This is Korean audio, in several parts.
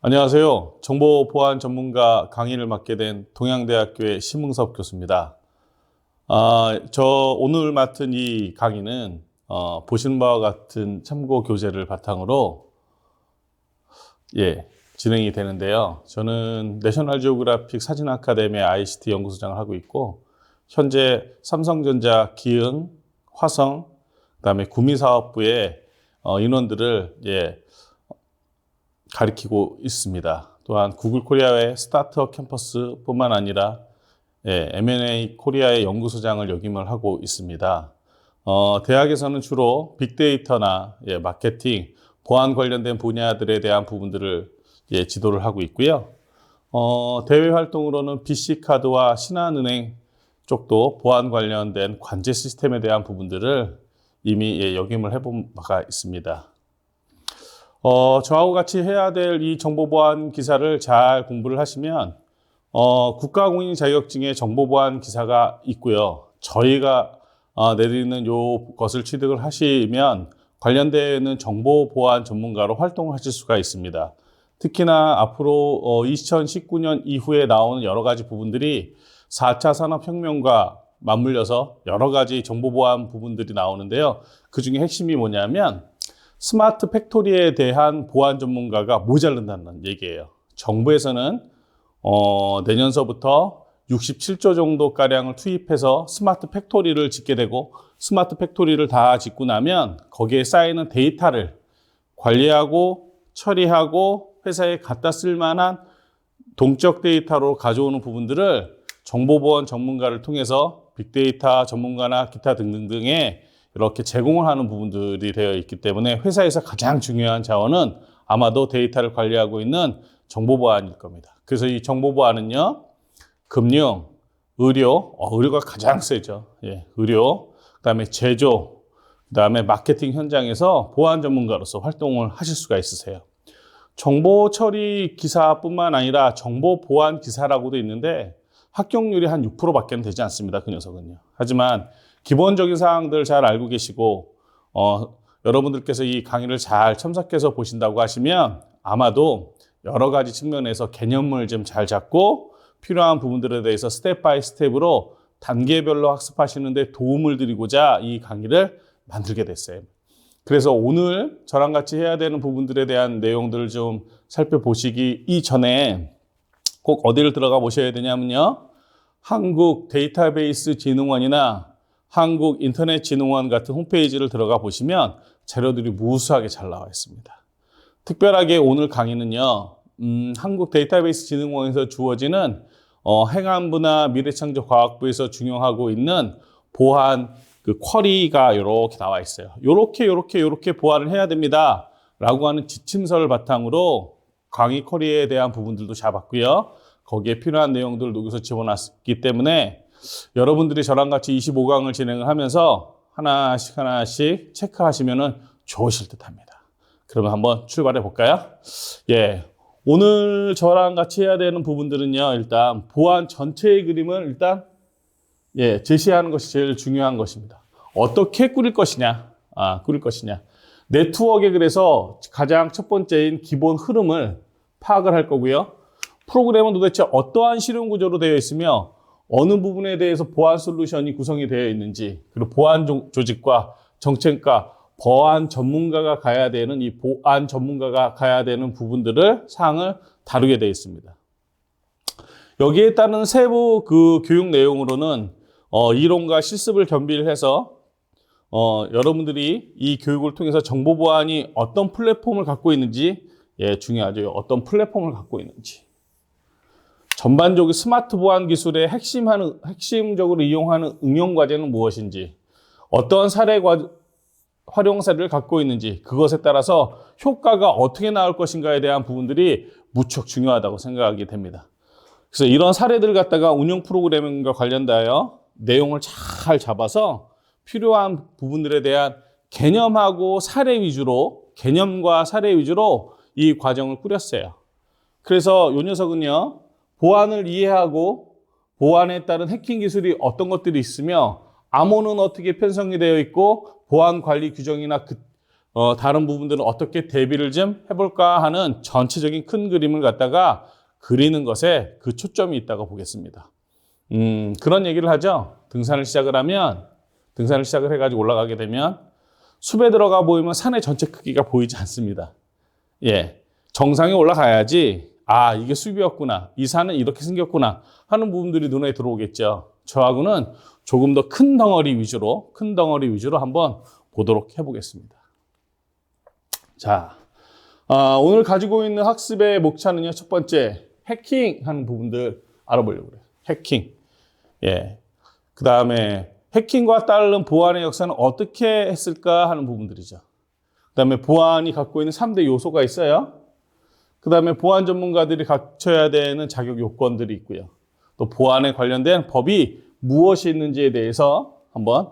안녕하세요. 정보 보안 전문가 강의를 맡게 된 동양대학교의 심흥섭 교수입니다. 저 오늘 맡은 이 강의는 보시는 바와 같은 참고 교재를 바탕으로 진행이 되는데요. 저는 내셔널 지오그래픽 사진 아카데미 ICT 연구소장을 하고 있고, 현재 삼성전자 기흥, 화성, 그다음에 구미사업부의 인원들을 가리키고 있습니다. 또한 구글 코리아의 스타트업 캠퍼스뿐만 아니라 M&A 코리아의 연구소장을 역임을 하고 있습니다. 대학에서는 주로 빅데이터나 마케팅, 보안 관련된 분야들에 대한 부분들을 지도를 하고 있고요. 대외 활동으로는 BC카드와 신한은행 쪽도 보안 관련된 관제 시스템에 대한 부분들을 이미 역임을 해본 바가 있습니다. 저하고 같이 해야 될 이 정보보안 기사를 잘 공부를 하시면 국가공인 자격증의 정보보안 기사가 있고요. 저희가 내리는 이것을 취득을 하시면 관련되는 정보보안 전문가로 활동을 하실 수가 있습니다. 특히나 앞으로 2019년 이후에 나오는 여러 가지 부분들이 4차 산업혁명과 맞물려서 여러 가지 정보보안 부분들이 나오는데요. 그 중에 핵심이 뭐냐면 스마트 팩토리에 대한 보안 전문가가 모자란다는 얘기예요. 정부에서는 내년서부터 67조 정도가량을 투입해서 스마트 팩토리를 짓게 되고, 스마트 팩토리를 다 짓고 나면 거기에 쌓이는 데이터를 관리하고 처리하고 회사에 갖다 쓸 만한 동적 데이터로 가져오는 부분들을 정보보안 전문가를 통해서 빅데이터 전문가나 기타 등등등의 이렇게 제공을 하는 부분들이 되어 있기 때문에 회사에서 가장 중요한 자원은 아마도 데이터를 관리하고 있는 정보보안일 겁니다. 그래서 이 정보보안은요, 금융, 의료, 의료가 가장 세죠. 의료, 그다음에 제조, 그다음에 마케팅 현장에서 보안 전문가로서 활동을 하실 수가 있으세요. 정보 처리 기사뿐만 아니라 정보 보안 기사라고도 있는데 합격률이 한 6%밖에 되지 않습니다. 그 녀석은요. 하지만 기본적인 사항들 잘 알고 계시고 여러분들께서 이 강의를 잘 첨삭해서 보신다고 하시면 아마도 여러 가지 측면에서 개념을 좀 잘 잡고 필요한 부분들에 대해서 스텝 바이 스텝으로 단계별로 학습하시는 데 도움을 드리고자 이 강의를 만들게 됐어요. 그래서 오늘 저랑 같이 해야 되는 부분들에 대한 내용들을 좀 살펴보시기 이전에 꼭 어디를 들어가 보셔야 되냐면요, 한국 데이터베이스 진흥원이나 한국인터넷진흥원 같은 홈페이지를 들어가 보시면 자료들이 무수하게 잘 나와 있습니다. 특별하게 오늘 강의는요, 한국 데이터베이스 진흥원에서 주어지는 행안부나 미래창조과학부에서 중용하고 있는 보안 쿼리가 이렇게 나와 있어요. 요렇게 보안을 해야 됩니다 라고 하는 지침서를 바탕으로 강의 쿼리에 대한 부분들도 잡았고요. 거기에 필요한 내용들을 여기서 집어넣었기 때문에 여러분들이 저랑 같이 25강을 진행을 하면서 하나씩 체크하시면 좋으실 듯 합니다. 그러면 한번 출발해 볼까요? 오늘 저랑 같이 해야 되는 부분들은요, 일단 보안 전체의 그림을 일단 제시하는 것이 제일 중요한 것입니다. 어떻게 꾸릴 것이냐, 네트워크에 그래서 가장 첫 번째인 기본 흐름을 파악을 할 거고요. 프로그램은 도대체 어떠한 실행 구조로 되어 있으며 어느 부분에 대해서 보안 솔루션이 구성이 되어 있는지, 그리고 보안 조직과 정책과 보안 전문가가 가야 되는 이 보안 전문가가 가야 되는 사항을 다루게 되어 있습니다. 여기에 따른 세부 교육 내용으로는 이론과 실습을 겸비를 해서 여러분들이 이 교육을 통해서 정보보안이 어떤 플랫폼을 갖고 있는지, 중요하죠. 어떤 플랫폼을 갖고 있는지. 전반적으로 스마트 보안 기술의 핵심적으로 이용하는 응용 과제는 무엇인지, 어떤 활용 사례를 갖고 있는지, 그것에 따라서 효과가 어떻게 나올 것인가에 대한 부분들이 무척 중요하다고 생각하게 됩니다. 그래서 이런 사례들을 갖다가 운영 프로그래밍과 관련되어 내용을 잘 잡아서 필요한 부분들에 대한 개념과 사례 위주로 이 과정을 꾸렸어요. 그래서 이 녀석은요, 보안을 이해하고 보안에 따른 해킹 기술이 어떤 것들이 있으며 암호는 어떻게 편성이 되어 있고 보안 관리 규정이나 다른 부분들은 어떻게 대비를 좀 해볼까 하는 전체적인 큰 그림을 갖다가 그리는 것에 그 초점이 있다고 보겠습니다. 그런 얘기를 하죠. 등산을 시작을 해가지고 올라가게 되면 숲에 들어가 보이면 산의 전체 크기가 보이지 않습니다. 예. 정상에 올라가야지, 아, 이게 숲이었구나. 이 산은 이렇게 생겼구나. 하는 부분들이 눈에 들어오겠죠. 저하고는 조금 더 큰 덩어리 위주로 한번 보도록 해보겠습니다. 자, 오늘 가지고 있는 학습의 목차는요, 첫 번째, 해킹 하는 부분들 알아보려고 그래요. 해킹. 예. 그 다음에 해킹과 따른 보안의 역사는 어떻게 했을까 하는 부분들이죠. 그 다음에 보안이 갖고 있는 3대 요소가 있어요. 그 다음에 보안 전문가들이 갖춰야 되는 자격 요건들이 있고요. 또 보안에 관련된 법이 무엇이 있는지에 대해서 한번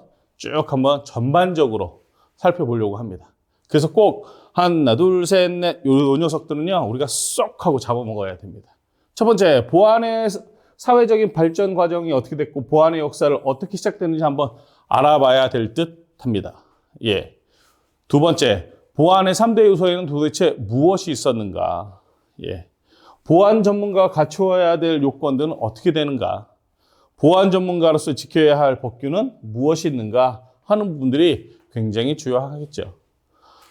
전반적으로 살펴보려고 합니다. 그래서 꼭 하나, 둘, 셋, 넷, 요 녀석들은요, 우리가 쏙 하고 잡아먹어야 됩니다. 첫 번째, 보안의 사회적인 발전 과정이 어떻게 됐고, 보안의 역사를 어떻게 시작됐는지 한번 알아봐야 될 듯 합니다. 예. 두 번째, 보안의 3대 요소에는 도대체 무엇이 있었는가? 예. 보안 전문가가 갖추어야 될 요건들은 어떻게 되는가? 보안 전문가로서 지켜야 할 법규는 무엇이 있는가? 하는 부분들이 굉장히 중요하겠죠.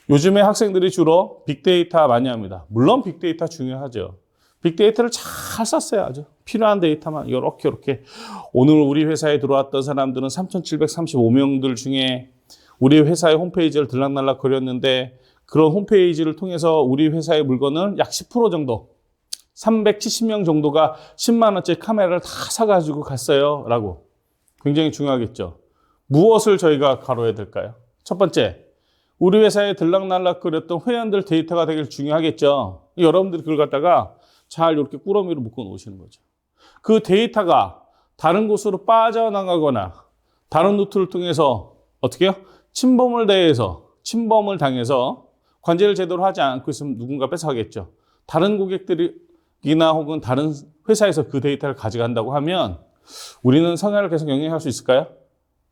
요즘에 학생들이 주로 빅데이터 많이 합니다. 물론 빅데이터 중요하죠. 빅데이터를 잘 썼어야죠. 필요한 데이터만 이렇게. 오늘 우리 회사에 들어왔던 사람들은 3,735명들 중에 우리 회사의 홈페이지를 들락날락 거렸는데 그런 홈페이지를 통해서 우리 회사의 물건은 약 10% 정도, 370명 정도가 10만 원짜리 카메라를 다 사가지고 갔어요. 라고. 굉장히 중요하겠죠. 무엇을 저희가 다뤄야 될까요? 첫 번째, 우리 회사에 들락날락거렸던 회원들 데이터가 되게 중요하겠죠. 여러분들이 그걸 갖다가 잘 이렇게 꾸러미로 묶어 놓으시는 거죠. 그 데이터가 다른 곳으로 빠져나가거나 다른 루트를 통해서 어떻게 해요? 침범을 당해서 관제를 제대로 하지 않고 있으면 누군가 뺏어가겠죠. 다른 고객들이나 혹은 다른 회사에서 그 데이터를 가져간다고 하면 우리는 성향을 계속 영위할 수 있을까요?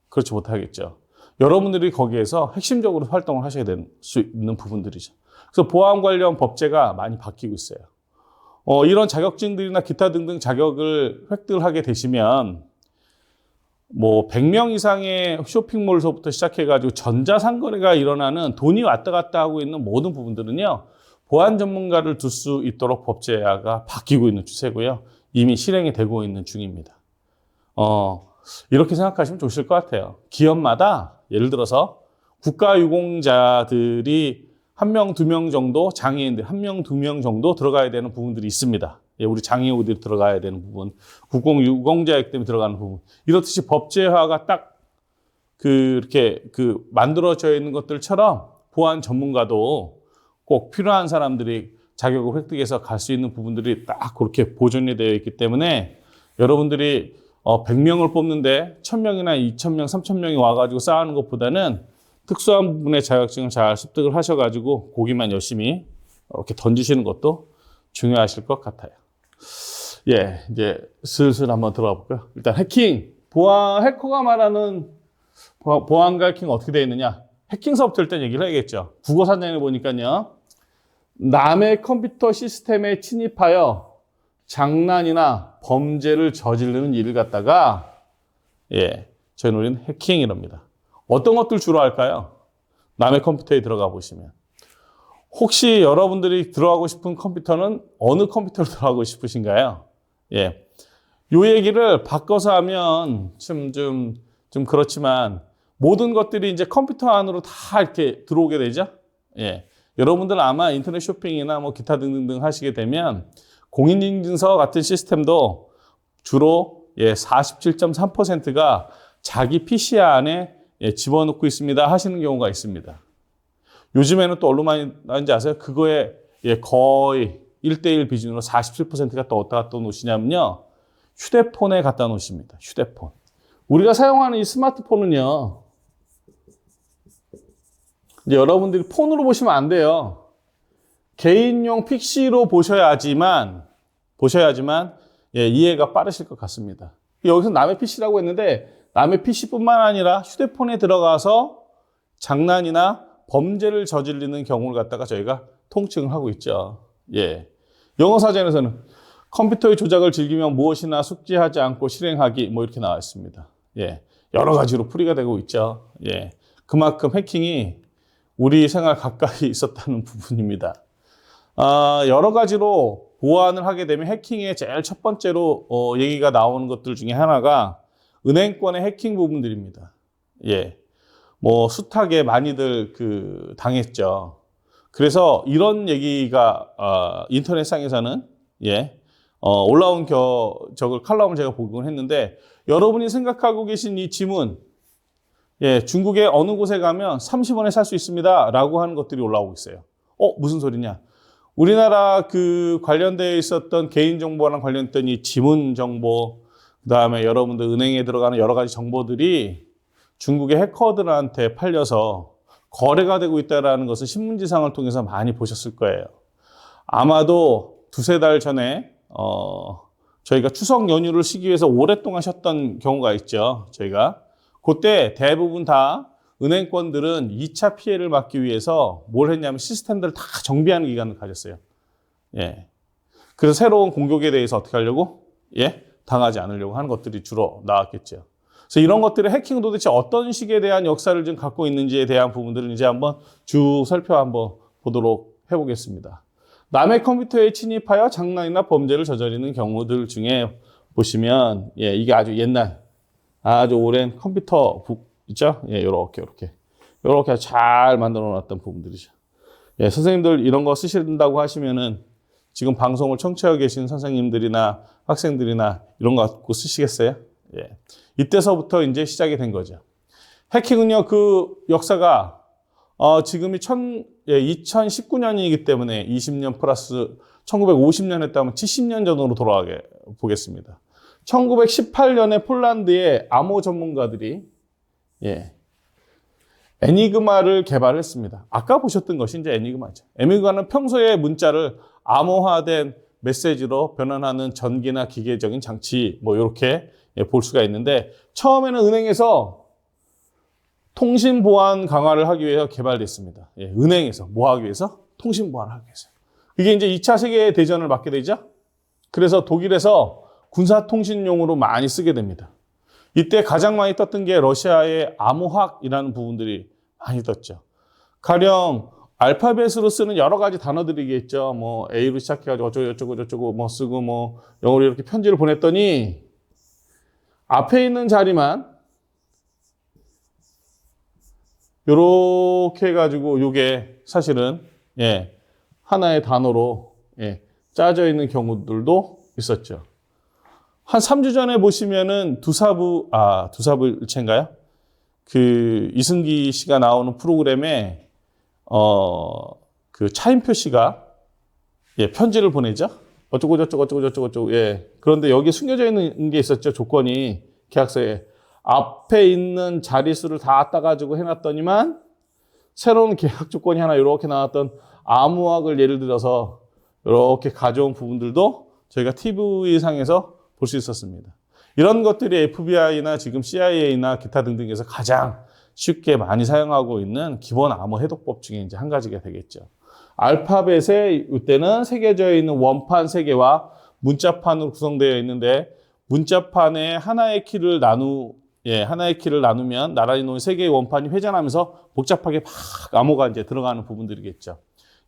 그렇지 못하겠죠. 여러분들이 거기에서 핵심적으로 활동을 하셔야 될 수 있는 부분들이죠. 그래서 보안 관련 법제가 많이 바뀌고 있어요. 이런 자격증들이나 기타 등등 자격을 획득을 하게 되시면 100명 이상의 쇼핑몰에서부터 시작해가지고 전자상거래가 일어나는 돈이 왔다 갔다 하고 있는 모든 부분들은요, 보안 전문가를 둘 수 있도록 법제가 바뀌고 있는 추세고요. 이미 실행이 되고 있는 중입니다. 이렇게 생각하시면 좋으실 것 같아요. 기업마다 예를 들어서 국가유공자들이 1명, 2명 정도, 장애인들 1명, 2명 정도 들어가야 되는 부분들이 있습니다. 예, 우리 장애우들이 들어가야 되는 부분, 국공유공자이기 때문에 들어가는 부분. 이렇듯이 법제화가 딱 그렇게 만들어져 있는 것들처럼 보안 전문가도 꼭 필요한 사람들이 자격을 획득해서 갈 수 있는 부분들이 딱 그렇게 보존이 되어 있기 때문에 여러분들이 100명을 뽑는데 1000명이나 2000명, 3000명이 와가지고 쌓는 것보다는 특수한 부분의 자격증을 잘 습득을 하셔가지고 거기만 열심히 이렇게 던지시는 것도 중요하실 것 같아요. 예, 이제 슬슬 한번 들어가 볼까요? 일단 해킹, 해커가 말하는 보안과 해킹 어떻게 되어 있느냐? 해킹서부터 일단 얘기를 해야겠죠. 국어사전에 보니까요, 남의 컴퓨터 시스템에 침입하여 장난이나 범죄를 저지르는 일을 갖다가 저희는 우리는 해킹이랍니다. 어떤 것들 주로 할까요? 남의 컴퓨터에 들어가 보시면. 혹시 여러분들이 들어가고 싶은 컴퓨터는 어느 컴퓨터로 들어가고 싶으신가요? 예. 요 얘기를 바꿔서 하면 좀 그렇지만 모든 것들이 이제 컴퓨터 안으로 다 이렇게 들어오게 되죠? 예. 여러분들 아마 인터넷 쇼핑이나 기타 등등 하시게 되면 공인인증서 같은 시스템도 주로 47.3%가 자기 PC 안에 집어넣고 있습니다 하시는 경우가 있습니다. 요즘에는 또 얼마 많이 나는지 아세요? 그거에 거의 1대1 비중으로 47%가 또 어디다 갖다 놓으시냐면요, 휴대폰에 갖다 놓으십니다. 휴대폰. 우리가 사용하는 이 스마트폰은요, 이제 여러분들이 폰으로 보시면 안 돼요. 개인용 PC로 보셔야지만 이해가 빠르실 것 같습니다. 여기서 남의 PC라고 했는데 남의 PC뿐만 아니라 휴대폰에 들어가서 장난이나 범죄를 저지르는 경우를 갖다가 저희가 통칭을 하고 있죠. 예. 영어 사전에서는 컴퓨터의 조작을 즐기며 무엇이나 숙지하지 않고 실행하기 뭐 이렇게 나와 있습니다. 예. 여러 가지로 풀이가 되고 있죠. 예. 그만큼 해킹이 우리 생활 가까이 있었다는 부분입니다. 여러 가지로 보완을 하게 되면 해킹의 제일 첫 번째로 얘기가 나오는 것들 중에 하나가 은행권의 해킹 부분들입니다. 예. 뭐 숱하게 많이들 당했죠. 그래서 이런 얘기가 인터넷상에서는 올라온 저걸 칼럼을 제가 보긴 했는데 여러분이 생각하고 계신 이 지문 중국의 어느 곳에 가면 30원에 살 수 있습니다 라고 하는 것들이 올라오고 있어요. 무슨 소리냐? 우리나라 관련되어 있었던 개인정보랑 관련된 이 지문 정보, 그 다음에 여러분들 은행에 들어가는 여러 가지 정보들이 중국의 해커들한테 팔려서 거래가 되고 있다는 것을 신문지상을 통해서 많이 보셨을 거예요. 아마도 두세 달 전에 저희가 추석 연휴를 쉬기 위해서 오랫동안 쉬었던 경우가 있죠. 저희가 그때 대부분 다 은행권들은 2차 피해를 막기 위해서 뭘 했냐면 시스템들을 다 정비하는 기간을 가졌어요. 예. 그래서 새로운 공격에 대해서 어떻게 하려고? 당하지 않으려고 하는 것들이 주로 나왔겠죠. 그래서 이런 것들의 해킹은 도대체 어떤 식에 대한 역사를 좀 갖고 있는지에 대한 부분들을 이제 한번 쭉 한번 보도록 해보겠습니다. 남의 컴퓨터에 침입하여 장난이나 범죄를 저지르는 경우들 중에 보시면, 이게 아주 옛날, 아주 오랜 컴퓨터 있죠? 요렇게 잘 만들어 놨던 부분들이죠. 선생님들 이런 거 쓰신다고 하시면은 지금 방송을 청취하고 계신 선생님들이나 학생들이나 이런 거 갖고 쓰시겠어요? 이때서부터 이제 시작이 된 거죠. 해킹은요, 역사가, 지금이 2019년이기 때문에 20년 플러스 1950년 했다면 70년 전으로 돌아가게 보겠습니다. 1918년에 폴란드의 암호 전문가들이 애니그마를 개발했습니다. 아까 보셨던 것이 이제 애니그마죠. 애니그마는 평소에 문자를 암호화된 메시지로 변환하는 전기나 기계적인 장치, 뭐 이렇게 볼 수가 있는데 처음에는 은행에서 통신 보안 강화를 하기 위해서 개발됐습니다. 은행에서 뭐 하기 위해서? 통신 보안을 하기 위해서. 이게 이제 2차 세계 대전을 맞게 되죠. 그래서 독일에서 군사통신용으로 많이 쓰게 됩니다. 이때 가장 많이 떴던 게 러시아의 암호학이라는 부분들이 많이 떴죠. 가령 알파벳으로 쓰는 여러 가지 단어들이겠죠. 뭐 A로 시작해가지고 어쩌고 뭐 쓰고 뭐 영어로 이렇게 편지를 보냈더니 앞에 있는 자리만 요렇게 해가지고 요게 사실은 하나의 단어로 짜져 있는 경우들도 있었죠. 한 3주 전에 보시면은 두사부일체인가요? 이승기 씨가 나오는 프로그램에 차인표 씨가 편지를 보내죠. 어쩌고 저쩌고. 그런데 여기 숨겨져 있는 게 있었죠. 조건이 계약서에 앞에 있는 자릿수를 다 따가지고 해놨더니만 새로운 계약 조건이 하나 이렇게 나왔던 암호학을 예를 들어서 이렇게 가져온 부분들도 저희가 TV상에서 볼 수 있었습니다. 이런 것들이 FBI나 지금 CIA나 기타 등등에서 가장 쉽게 많이 사용하고 있는 기본 암호 해독법 중에 이제 한 가지가 되겠죠. 알파벳에 이때는 새겨져 있는 원판 3개와 문자판으로 구성되어 있는데 문자판에 하나의 키를 나누면 나란히 놓인 3개의 원판이 회전하면서 복잡하게 막 암호가 이제 들어가는 부분들이겠죠.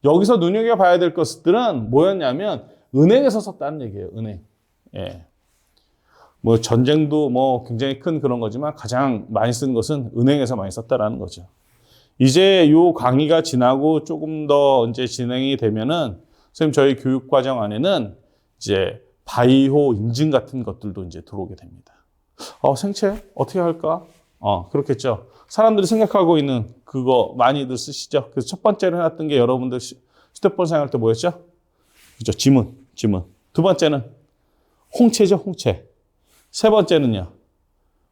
여기서 눈여겨봐야 될 것들은 뭐였냐면 은행에서 썼다는 얘기예요. 은행. 뭐 전쟁도 뭐 굉장히 큰 그런 거지만 가장 많이 쓰는 것은 은행에서 많이 썼다라는 거죠. 이제 요 강의가 지나고 조금 더 이제 진행이 되면은 선생님 저희 교육 과정 안에는 이제 바이오 인증 같은 것들도 이제 들어오게 됩니다. 생체 어떻게 할까? 그렇겠죠. 사람들이 생각하고 있는 그거 많이들 쓰시죠. 그래서 첫 번째로 해놨던 게 여러분들 휴대폰 사용할 때 뭐였죠? 그죠? 지문. 두 번째는 홍채죠, 홍채. 세 번째는요,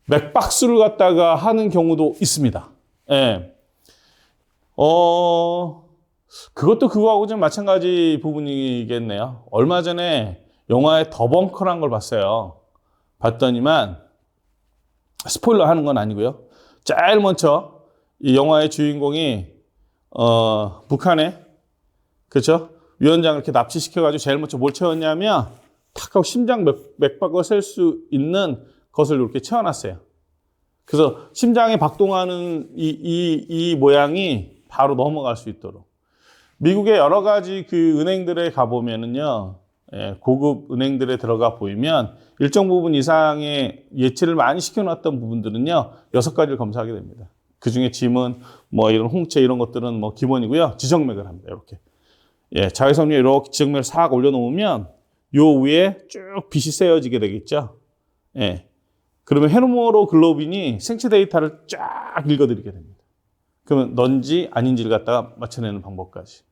맥박수를 갖다가 하는 경우도 있습니다. 그것도 그거하고 좀 마찬가지 부분이겠네요. 얼마 전에 영화의 더벙커란 걸 봤어요. 봤더니만, 스포일러 하는 건 아니고요. 제일 먼저 이 영화의 주인공이 북한에, 그렇죠? 위원장을 이렇게 납치시켜가지고 제일 먼저 뭘 채웠냐면, 탁 하고 심장 맥박을 셀 수 있는 것을 이렇게 채워놨어요. 그래서 심장이 박동하는 이 모양이 바로 넘어갈 수 있도록. 미국의 여러 가지 그 은행들에 가보면은요, 고급 은행들에 들어가 보이면 일정 부분 이상의 예치를 많이 시켜놨던 부분들은요, 6가지를 검사하게 됩니다. 그 중에 짐은 뭐 이런 홍채 이런 것들은 뭐 기본이고요. 지정맥을 합니다. 이렇게. 자외선료 이렇게 지정맥을 싹 올려놓으면 요 위에 쭉 빛이 세어지게 되겠죠. 그러면 헤모로글로빈이 생체 데이터를 쫙 읽어드리게 됩니다. 그러면 넌지 아닌지를 갖다가 맞춰내는 방법까지.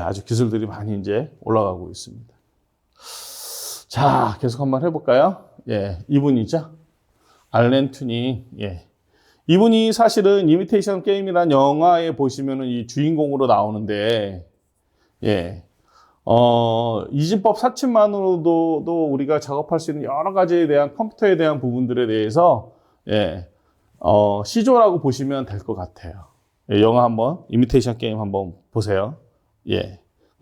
아주 기술들이 많이 이제 올라가고 있습니다. 자, 계속 한번 해볼까요? 이분이죠. 알렌 튜닝. 이분이 사실은 이미테이션 게임이라는 영화에 보시면은 이 주인공으로 나오는데, 이진법 사침만으로도 우리가 작업할 수 있는 여러 가지에 대한 컴퓨터에 대한 부분들에 대해서, 시조라고 보시면 될 것 같아요. 영화 한번, 이미테이션 게임 한번 보세요.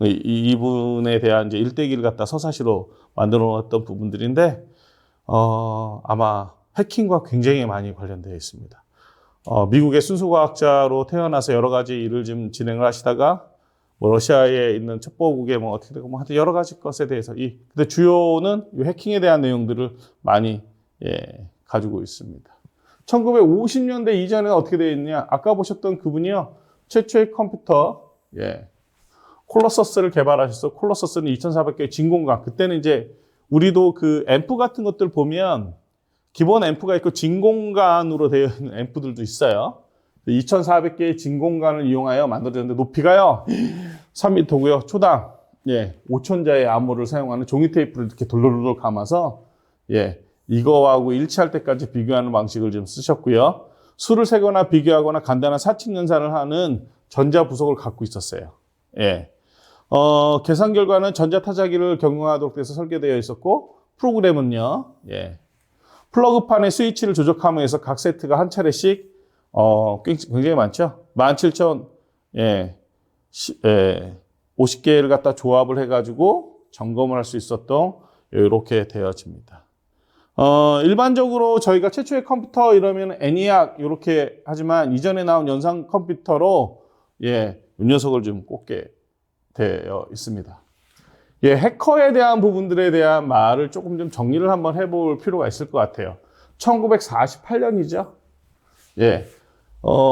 이분에 대한 이제 일대기를 갖다 서사시로 만들어 놓았던 부분들인데, 아마 해킹과 굉장히 많이 관련되어 있습니다. 미국의 순수과학자로 태어나서 여러 가지 일을 좀 진행을 하시다가, 뭐 러시아에 있는 첩보국에 뭐 어떻게 되고 뭐 하여튼 여러 가지 것에 대해서 근데 주요는 이 해킹에 대한 내용들을 많이 가지고 있습니다. 1950년대 이전에는 어떻게 되어 있느냐? 아까 보셨던 그분이요. 최초의 컴퓨터 콜로서스를 개발하셨어. 콜로서스는 2400개의 진공관. 그때는 이제 우리도 그 앰프 같은 것들 보면 기본 앰프가 있고 진공관으로 되어 있는 앰프들도 있어요. 2400개의 진공관을 이용하여 만들어졌는데 높이가요 3m고요. 초당 5,000자의 암호를 사용하는 종이 테이프를 이렇게 돌돌돌 감아서 이거하고 일치할 때까지 비교하는 방식을 좀 쓰셨고요. 수를 세거나 비교하거나 간단한 사칙 연산을 하는 전자 부속을 갖고 있었어요. 계산 결과는 전자 타자기를 경용하도록 돼서 설계되어 있었고 프로그램은요. 플러그판의 스위치를 조작함으로써 각 세트가 한 차례씩 굉장히 많죠. 17,000, 50개를 갖다 조합을 해가지고 점검을 할 수 있었던 이렇게 되어집니다. 일반적으로 저희가 최초의 컴퓨터 이러면 애니악 이렇게 하지만 이전에 나온 연상 컴퓨터로 이 녀석을 좀 꼽게 되어 있습니다. 해커에 대한 부분들에 대한 말을 조금 좀 정리를 한번 해볼 필요가 있을 것 같아요. 1948년이죠.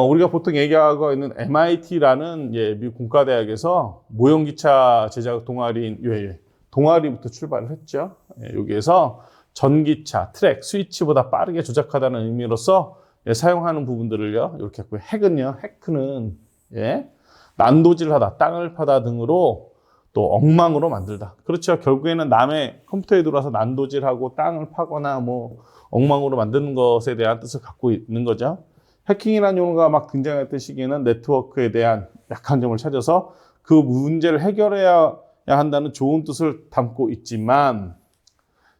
우리가 보통 얘기하고 있는 MIT라는 미국 공과대학에서 모형기차 제작 동아리인 동아리부터 출발을 했죠. 여기에서 전기차, 트랙, 스위치보다 빠르게 조작하다는 의미로서 사용하는 부분들을요. 이렇게 했고요. 해크는 난도질을 하다, 땅을 파다 등으로 또 엉망으로 만들다. 그렇죠. 결국에는 남의 컴퓨터에 들어와서 난도질하고 땅을 파거나 뭐 엉망으로 만드는 것에 대한 뜻을 갖고 있는 거죠. 해킹이라는 용어가 막 등장했던 시기에는 네트워크에 대한 약한 점을 찾아서 그 문제를 해결해야 한다는 좋은 뜻을 담고 있지만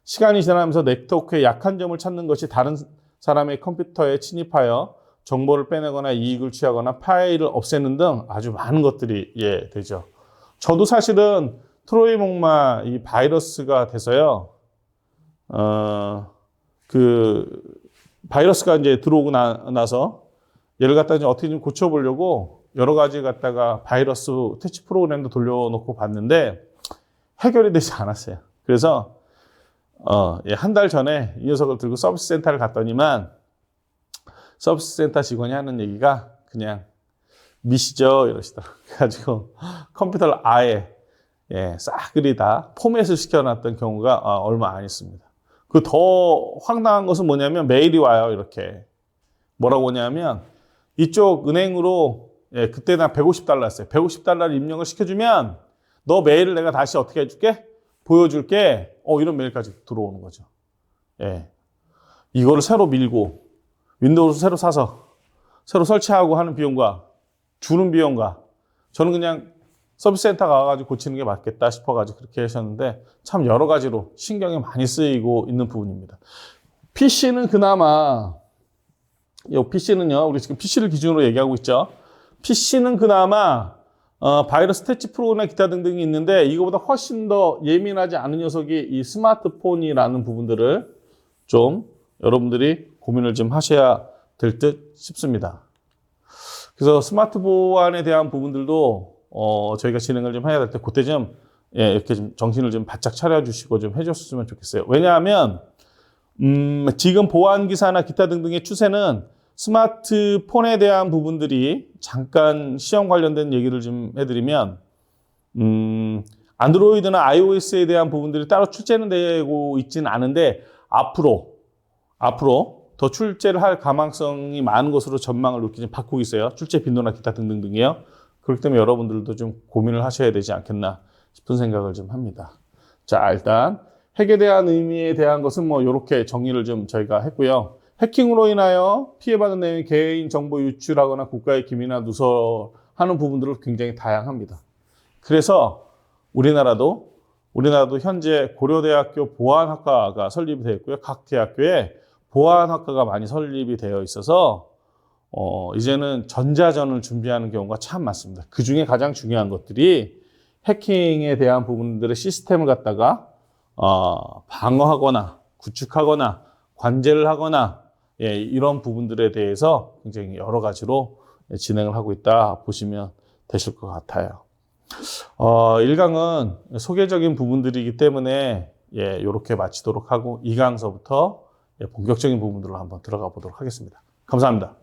시간이 지나면서 네트워크의 약한 점을 찾는 것이 다른 사람의 컴퓨터에 침입하여 정보를 빼내거나 이익을 취하거나 파일을 없애는 등 아주 많은 것들이 되죠. 저도 사실은 트로이 목마 이 바이러스가 돼서요. 그 바이러스가 이제 들어오고 나서 얘를 갖다 이제 어떻게 좀 고쳐보려고 여러 가지 갖다가 바이러스 퇴치 프로그램도 돌려놓고 봤는데 해결이 되지 않았어요. 그래서 한 달 전에 이 녀석을 들고 서비스 센터를 갔더니만 서비스 센터 직원이 하는 얘기가 그냥 미시죠 이러시더라고요. 그래가지고 컴퓨터를 아예 싸그리 다 포맷을 시켜놨던 경우가 얼마 안 있습니다. 그 더 황당한 것은 뭐냐면 메일이 와요. 이렇게 뭐라고 오냐면 이쪽 은행으로 그때 나 $150였어요. $150를 입력을 시켜주면 너 메일을 내가 다시 어떻게 해줄게? 보여줄게. 이런 메일까지 들어오는 거죠. 이거를 새로 밀고 윈도우를 새로 사서 새로 설치하고 하는 비용과 주는 비용과 저는 그냥 서비스 센터 가가지고 고치는 게 맞겠다 싶어가지고 그렇게 하셨는데 참 여러 가지로 신경이 많이 쓰이고 있는 부분입니다. PC는 그나마 PC는요, 우리 지금 PC를 기준으로 얘기하고 있죠. PC는 그나마 바이러스 퇴치 프로그램 기타 등등이 있는데 이거보다 훨씬 더 예민하지 않은 녀석이 이 스마트폰이라는 부분들을 좀 여러분들이 고민을 좀 하셔야 될 듯 싶습니다. 그래서 스마트 보안에 대한 부분들도 저희가 진행을 좀 해야 될 때 그때 좀 이렇게 좀 정신을 좀 바짝 차려주시고 좀 해줬으면 좋겠어요. 왜냐하면 지금 보안 기사나 기타 등등의 추세는 스마트폰에 대한 부분들이 잠깐 시험 관련된 얘기를 좀 해드리면 안드로이드나 iOS에 대한 부분들이 따로 출제는 되고 있지는 않은데 앞으로 더 출제를 할 가망성이 많은 것으로 전망을 이렇게 좀 바꾸고 있어요. 출제 빈도나 기타 등등이요. 그렇기 때문에 여러분들도 좀 고민을 하셔야 되지 않겠나 싶은 생각을 좀 합니다. 자, 일단 핵에 대한 의미에 대한 것은 뭐 이렇게 정리를 좀 저희가 했고요. 해킹으로 인하여 피해받은 내용이 개인 정보 유출하거나 국가의 기밀이나 누설하는 부분들은 굉장히 다양합니다. 그래서 우리나라도 현재 고려대학교 보안학과가 설립이 되어 있고요. 각 대학교에 보안학과가 많이 설립이 되어 있어서 이제는 전자전을 준비하는 경우가 참 많습니다. 그 중에 가장 중요한 것들이 해킹에 대한 부분들의 시스템을 갖다가 방어하거나 구축하거나 관제를 하거나 이런 부분들에 대해서 굉장히 여러 가지로 진행을 하고 있다 보시면 되실 것 같아요. 1강은 소개적인 부분들이기 때문에 이렇게 마치도록 하고 2강서부터 본격적인 부분들로 한번 들어가 보도록 하겠습니다. 감사합니다.